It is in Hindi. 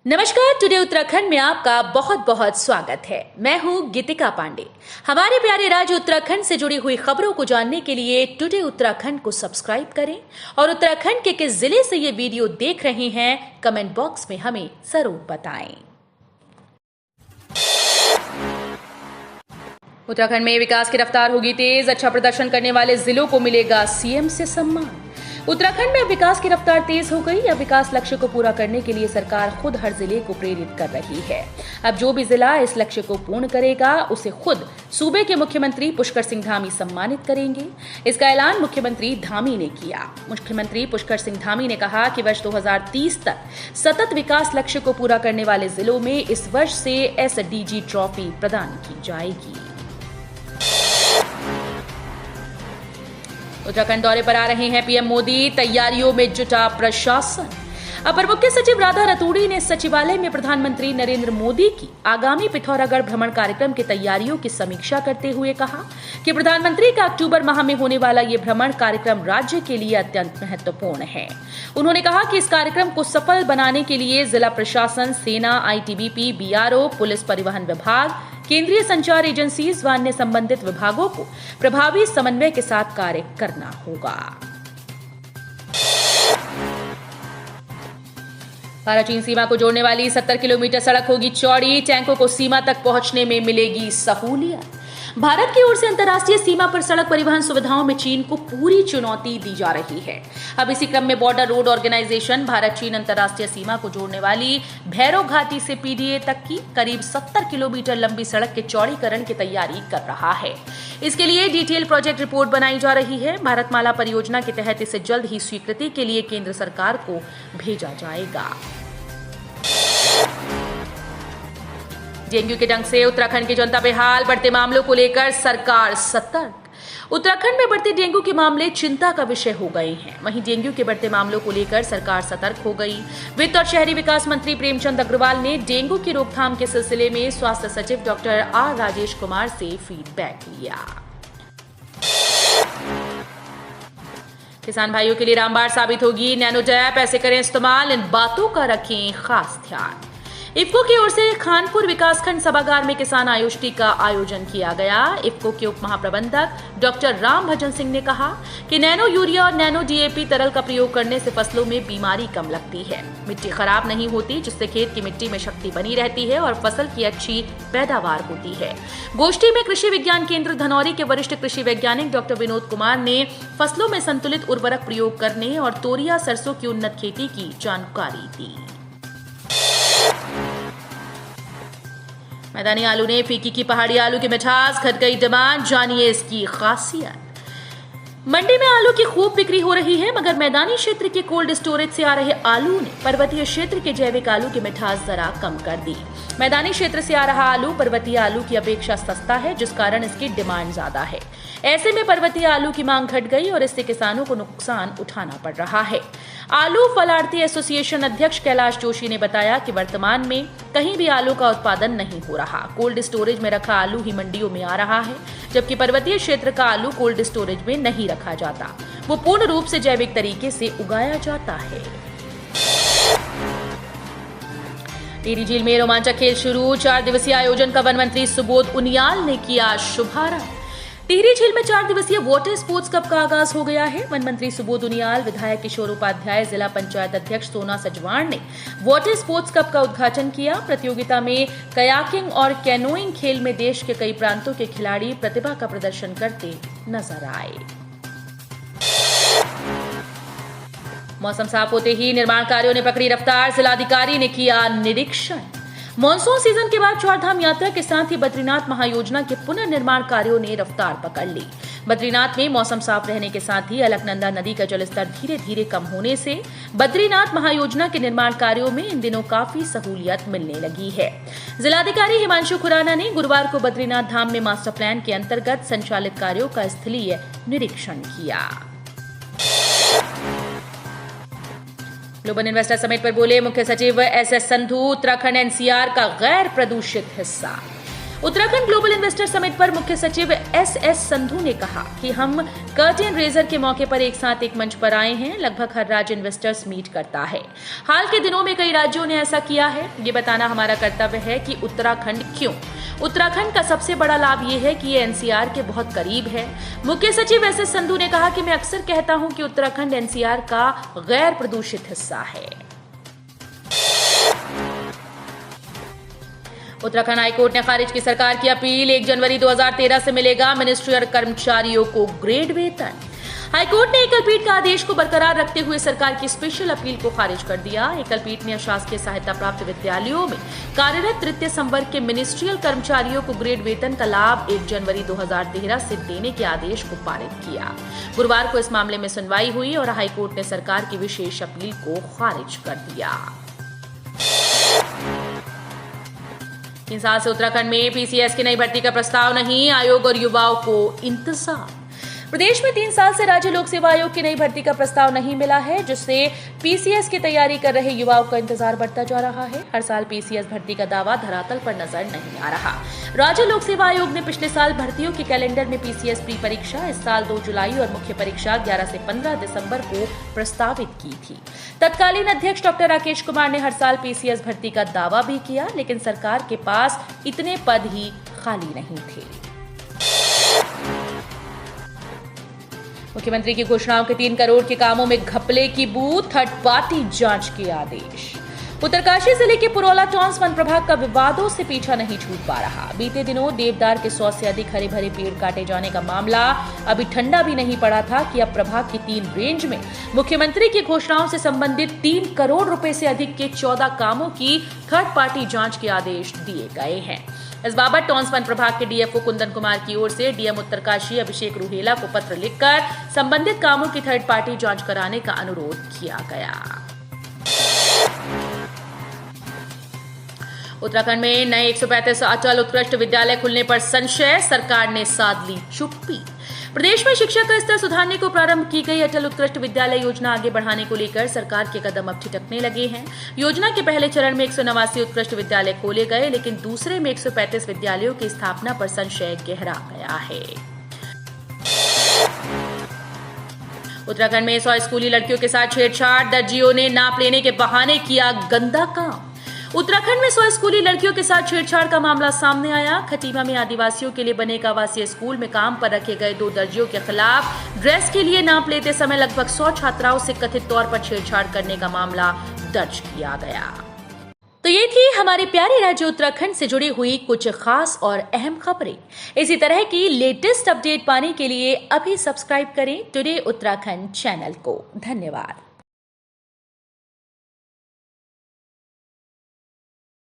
नमस्कार। टुडे उत्तराखंड में आपका बहुत बहुत स्वागत है। मैं हूं गीतिका पांडे। हमारे प्यारे राज्य उत्तराखंड से जुड़ी हुई खबरों को जानने के लिए टुडे उत्तराखंड को सब्सक्राइब करें और उत्तराखंड के किस जिले से ये वीडियो देख रहे हैं कमेंट बॉक्स में हमें जरूर बताएं। उत्तराखंड में विकास की रफ्तार होगी तेज। अच्छा प्रदर्शन करने वाले जिलों को मिलेगा सीएम से सम्मान। उत्तराखंड में अब विकास की रफ्तार तेज हो गई। अब विकास लक्ष्य को पूरा करने के लिए सरकार खुद हर जिले को प्रेरित कर रही है। अब जो भी जिला इस लक्ष्य को पूर्ण करेगा उसे खुद सूबे के मुख्यमंत्री पुष्कर सिंह धामी सम्मानित करेंगे। इसका ऐलान मुख्यमंत्री धामी ने किया। मुख्यमंत्री पुष्कर सिंह धामी ने कहा कि वर्ष 2030 तक सतत विकास लक्ष्य को पूरा करने वाले जिलों में इस वर्ष से एसडीजी ट्रॉफी प्रदान की जाएगी। उत्तराखंड दौरे पर आ रहे हैं पीएम मोदी। तैयारियों में जुटा प्रशासन। अपर मुख्य सचिव राधा रतूड़ी ने सचिवालय में प्रधानमंत्री नरेंद्र मोदी की आगामी पिथौरागढ़ भ्रमण कार्यक्रम की तैयारियों की समीक्षा करते हुए कहा कि प्रधानमंत्री का अक्टूबर माह में होने वाला ये भ्रमण कार्यक्रम राज्य के लिए अत्यंत महत्वपूर्ण है। उन्होंने कहा कि इस कार्यक्रम को सफल बनाने के लिए जिला प्रशासन, सेना, आईटीबीपी, बीआरओ, पुलिस, परिवहन विभाग, केंद्रीय संचार एजेंसीज व अन्य संबंधित विभागों को प्रभावी समन्वय के साथ कार्य करना होगा। भारत चीन सीमा को जोड़ने वाली 70 किलोमीटर सड़क होगी चौड़ी। टैंकों को सीमा तक पहुंचने में मिलेगी सहूलियत। भारत की ओर से अंतर्राष्ट्रीय सीमा पर सड़क परिवहन सुविधाओं में चीन को पूरी चुनौती दी जा रही है। अब इसी क्रम में बॉर्डर रोड ऑर्गेनाइजेशन भारत चीन अंतर्राष्ट्रीय सीमा को जोड़ने वाली भैरव घाटी से पीडीए तक की करीब 70 किलोमीटर लंबी सड़क के चौड़ीकरण की तैयारी कर रहा है। इसके लिए डिटेल प्रोजेक्ट रिपोर्ट बनाई जा रही है। भारतमाला परियोजना के तहत इसे जल्द ही स्वीकृति के लिए केंद्र सरकार को भेजा जाएगा। डेंगू के डंक से उत्तराखंड की जनता बेहाल। बढ़ते मामलों को लेकर सरकार सतर्क। उत्तराखंड में बढ़ते डेंगू के मामले चिंता का विषय हो गए हैं। वहीं डेंगू के बढ़ते मामलों को लेकर सरकार सतर्क हो गई। वित्त और शहरी विकास मंत्री प्रेमचंद अग्रवाल ने डेंगू की रोकथाम के सिलसिले में स्वास्थ्य सचिव डॉक्टर आर राजेश कुमार से फीडबैक लिया। किसान भाइयों के लिए रामबाण साबित होगी नैनोडैप। ऐसे करें इस्तेमाल, इन बातों का रखें खास ध्यान। इफ्को की ओर से खानपुर विकासखंड सभागार में किसान आयोष्टी का आयोजन किया गया। इफ्को के उप महाप्रबंधक डॉक्टर राम भजन सिंह ने कहा कि नैनो यूरिया और नैनो डीएपी तरल का प्रयोग करने से फसलों में बीमारी कम लगती है, मिट्टी खराब नहीं होती, जिससे खेत की मिट्टी में शक्ति बनी रहती है और फसल की अच्छी पैदावार होती है। गोष्ठी में कृषि विज्ञान केंद्र धनौरी के वरिष्ठ कृषि वैज्ञानिक डॉक्टर विनोद कुमार ने फसलों में संतुलित उर्वरक प्रयोग करने और तोरिया सरसों की उन्नत खेती की जानकारी दी। मैदानी आलू ने फीकी की पहाड़ी आलू की मिठास, घट गई डिमांड। जानिए इसकी खासियत। मंडी में आलू की खूब बिक्री हो रही है, मगर मैदानी क्षेत्र के कोल्ड स्टोरेज से आ रहे आलू ने पर्वतीय क्षेत्र के जैविक आलू की मिठास जरा कम कर दी। मैदानी क्षेत्र से आ रहा आलू पर्वतीय आलू की अपेक्षा सस्ता है, जिस कारण इसकी डिमांड ज्यादा है। ऐसे में पर्वतीय आलू की मांग घट गई और इससे किसानों को नुकसान उठाना पड़ रहा है। आलू फल आढ़ती एसोसिएशन अध्यक्ष कैलाश जोशी ने बताया कि वर्तमान में कहीं भी आलू का उत्पादन नहीं हो रहा। कोल्ड स्टोरेज में रखा आलू ही मंडियों में आ रहा है, जबकि पर्वतीय क्षेत्र का आलू कोल्ड स्टोरेज में नहीं रखा जाता। वो पूर्ण रूप से जैविक तरीके से उगाया जाता है। टिहरी झील में रोमांचक खेल शुरू। 4 दिवसीय आयोजन का वन मंत्री सुबोध उनियाल ने किया शुभारंभ। टिहरी झील में 4 दिवसीय वाटर स्पोर्ट्स कप का आगाज हो गया है। वन मंत्री सुबोध उनियाल, विधायक किशोर उपाध्याय, जिला पंचायत अध्यक्ष सोना सजवाण ने वाटर स्पोर्ट्स कप का उद्घाटन किया। प्रतियोगिता में कयाकिंग और कैनोइंग खेल में देश के कई प्रांतों के खिलाड़ी प्रतिभा का प्रदर्शन करते नजर आए। मौसम साफ होते ही निर्माण कार्यों ने पकड़ी रफ्तार। जिलाधिकारी ने किया निरीक्षण। मॉनसून सीजन के बाद चारधाम यात्रा के साथ ही बद्रीनाथ महायोजना के पुनर्निर्माण कार्यों ने रफ्तार पकड़ ली। बद्रीनाथ में मौसम साफ रहने के साथ ही अलकनंदा नदी का जलस्तर धीरे धीरे कम होने से बद्रीनाथ महायोजना के निर्माण कार्यों में इन दिनों काफी सहूलियत मिलने लगी है। जिलाधिकारी हिमांशु खुराना ने गुरुवार को बद्रीनाथ धाम में मास्टर प्लान के अंतर्गत संचालित कार्यों का स्थलीय निरीक्षण किया। ग्लोबल इन्वेस्टर समिट पर बोले मुख्य सचिव एसएस संधू। उत्तराखंड एनसीआर का गैर प्रदूषित हिस्सा। उत्तराखंड ग्लोबल इन्वेस्टर समिट पर मुख्य सचिव एस संधू ने कहा कि हम कर्टेन रेजर के मौके पर एक साथ एक मंच पर आए हैं। लगभग हर राज्य इन्वेस्टर्स मीट करता है। हाल के दिनों में कई राज्यों ने ऐसा किया है। ये बताना हमारा कर्तव्य है कि उत्तराखंड क्यों। उत्तराखंड का सबसे बड़ा लाभ ये है कि ये एनसीआर के बहुत करीब है। मुख्य सचिव एस संधू ने कहा कि मैं अक्सर कहता हूं कि उत्तराखंड एनसीआर का गैर प्रदूषित हिस्सा है। उत्तराखंड हाईकोर्ट ने खारिज की सरकार की अपील। 1 जनवरी 2013 से मिलेगा मिनिस्ट्रियल कर्मचारियों को ग्रेड वेतन। हाईकोर्ट ने एकलपीठ का आदेश को बरकरार रखते हुए सरकार की स्पेशल अपील को खारिज कर दिया। एकलपीठ ने अशासकीय सहायता प्राप्त विद्यालयों में कार्यरत तृतीय संवर्ग के मिनिस्ट्रियल कर्मचारियों को ग्रेड वेतन का लाभ 1 जनवरी 2013 से देने के आदेश को पारित किया। गुरुवार को इस मामले में सुनवाई हुई और हाईकोर्ट ने सरकार की विशेष अपील को खारिज कर दिया। 3 साल से उत्तराखंड में पीसीएस की नई भर्ती का प्रस्ताव नहीं। आयोग और युवाओं को इंतजार। प्रदेश में 3 साल से राज्य लोक सेवा आयोग की नई भर्ती का प्रस्ताव नहीं मिला है, जिससे पीसीएस की तैयारी कर रहे युवाओं का इंतजार बढ़ता जा रहा है। हर साल पीसीएस भर्ती का दावा धरातल पर नजर नहीं आ रहा। राज्य लोक सेवा आयोग ने पिछले साल भर्तियों के कैलेंडर में पीसीएस प्री परीक्षा इस साल 2 जुलाई और मुख्य परीक्षा 11 से 15 दिसंबर को प्रस्तावित की थी। तत्कालीन अध्यक्ष डॉक्टर राकेश कुमार ने हर साल पीसीएस भर्ती का दावा भी किया, लेकिन सरकार के पास इतने पद ही खाली नहीं थे। मुख्यमंत्री की घोषणाओं के 3 करोड़ के कामों में घपले की बू। थर्ड पार्टी जांच के आदेश। उत्तरकाशी जिले के पुरोला टॉन्स वन प्रभाग का विवादों से पीछा नहीं छूट पा रहा। बीते दिनों देवदार के 100 से अधिक हरे भरे पेड़ काटे जाने का मामला अभी ठंडा भी नहीं पड़ा था कि अब प्रभाग की 3 रेंज में मुख्यमंत्री की घोषणाओं से संबंधित 3 करोड़ रुपए से अधिक के 14 कामों की थर्ड पार्टी जांच के आदेश दिए गए हैं। इस बाबत टॉन्स वन प्रभाग के डीएफओ कुंदन कुमार की ओर से डीएम उत्तरकाशी अभिषेक रुहेला को पत्र लिखकर संबंधित कामों की थर्ड पार्टी जांच कराने का अनुरोध किया गया। उत्तराखंड में नए 135 अटल उत्कृष्ट विद्यालय खुलने पर संशय। सरकार ने साध ली चुप्पी। प्रदेश में शिक्षा का स्तर सुधारने को प्रारंभ की गई अटल उत्कृष्ट विद्यालय योजना आगे बढ़ाने को लेकर सरकार के कदम अब ठिठकने लगे हैं। योजना के पहले चरण में 189 उत्कृष्ट विद्यालय खोले गए, लेकिन दूसरे में 135 विद्यालयों की स्थापना पर संशय गहरा गया है। उत्तराखंड में 100 स्कूली लड़कियों के साथ छेड़छाड़। दर्जियों ने नाप लेने के बहाने किया गंदा काम। उत्तराखंड में 100 स्कूली लड़कियों के साथ छेड़छाड़ का मामला सामने आया। खटीमा में आदिवासियों के लिए बने एक आवासीय स्कूल में काम पर रखे गए 2 दर्जियों के खिलाफ ड्रेस के लिए नाप लेते समय लगभग 100 छात्राओं से कथित तौर पर छेड़छाड़ करने का मामला दर्ज किया गया। तो ये थी हमारे प्यारे राज्य उत्तराखंड से जुड़ी हुई कुछ खास और अहम खबरें। इसी तरह की लेटेस्ट अपडेट पाने के लिए अभी सब्सक्राइब करें टुडे उत्तराखंड चैनल को। धन्यवाद।